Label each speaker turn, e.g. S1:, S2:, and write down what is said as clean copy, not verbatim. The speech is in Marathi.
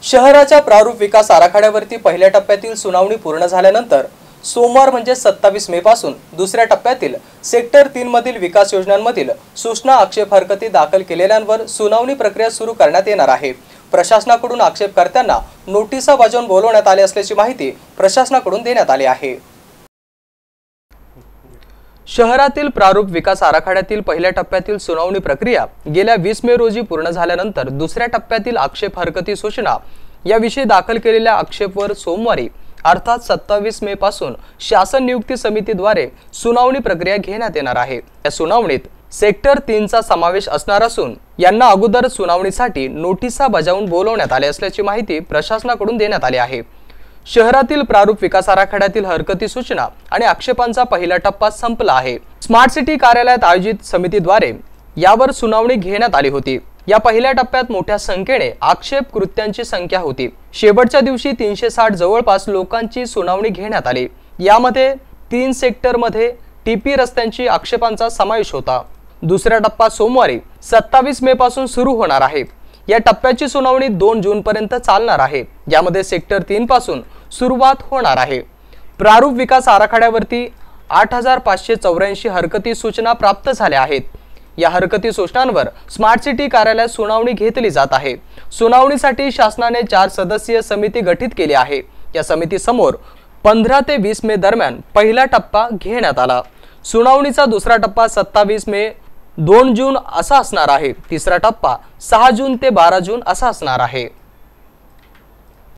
S1: शहराच्या प्रारूप विकास आराखड्यावरती पहिल्या टप्प्यातील सुनावणी पूर्ण झाल्यानंतर सोमवार म्हणजे 27 मे पासून दुसऱ्या टप्प्यातील सेक्टर 3 मधील विकास योजनांमधील सूचना आक्षेप हरकती दाखल केलेल्यांवर सुनावणी प्रक्रिया सुरू करण्यात येणार आहे। प्रशासनाकडून आक्षेपकर्त्यांना नोटिसा बजावून बोलवण्यात आले असल्याची माहिती प्रशासनाकडून देण्यात आली आहे। शहरातील प्रारूप विकास आराखड्यातील पहिल्या टप्प्यातील सुनावणी प्रक्रिया गेल्या 20 मे रोजी पूर्ण झाल्यानंतर दुसऱ्या टप्प्यातील आक्षेप हरकती सूचना याविषयी दाखल केलेल्या आक्षेपवर सोमवारी अर्थात 27 मे पासून शासन नियुक्ती समितीद्वारे सुनावणी प्रक्रिया घेण्यात येणार आहे। या सुनावणीत सेक्टर 3 चा समावेश असणार असून यांना अगोदर सुनावणीसाठी नोटिसा बजावून बोलवण्यात आले असल्याची माहिती प्रशासनाकडून देण्यात आली आहे। शहरातील प्रारूप विकास आराखड्यातील हरकती सूचना आणि आक्षेपांचा पहिला टप्पा संपला आहे। स्मार्ट सिटी कार्यालयात आयोजित समितीद्वारे यावर सुनावणी घेण्यात आली होती। या पहिल्या टप्प्यात मोठ्या संख्येने आक्षेप कृत्यांची संख्या होती। शेवटच्या दिवशी 360 जवळपास लोकांची सुनावणी घेण्यात आली। यामध्ये 3 सेक्टरमध्ये टीपी रस्त्यांची आक्षेपांचा समावेश होता। दुसरा टप्पा सोमवारी 27 मे पासून सुरू होणार आहे। या टप्प्याची सुनावणी 2 जून पर्यंत चालणार आहे। यामध्ये सेक्टर 3 पासून सुरुवात होणार आहे। प्रारूप विकास आराखड्यावरती 8584 हरकती सूचना प्राप्त झाल्या आहेत। या हरकती सूचनांवर स्मार्ट सिटी कार्यालयात सुनावणी घेतली जात आहे। सुनावणीसाठी शासनाने 4 सदस्यीय समिती गठीत केली आहे। या समितीसमोर 15 ते 20 मे दरम्यान पहिला टप्पा घेण्यात आला। सुनावणीचा दुसरा टप्पा 27 मे 2 जून असा असणार आहे। तिसरा टप्पा 6 जून ते 12 जून असा असणार आहे।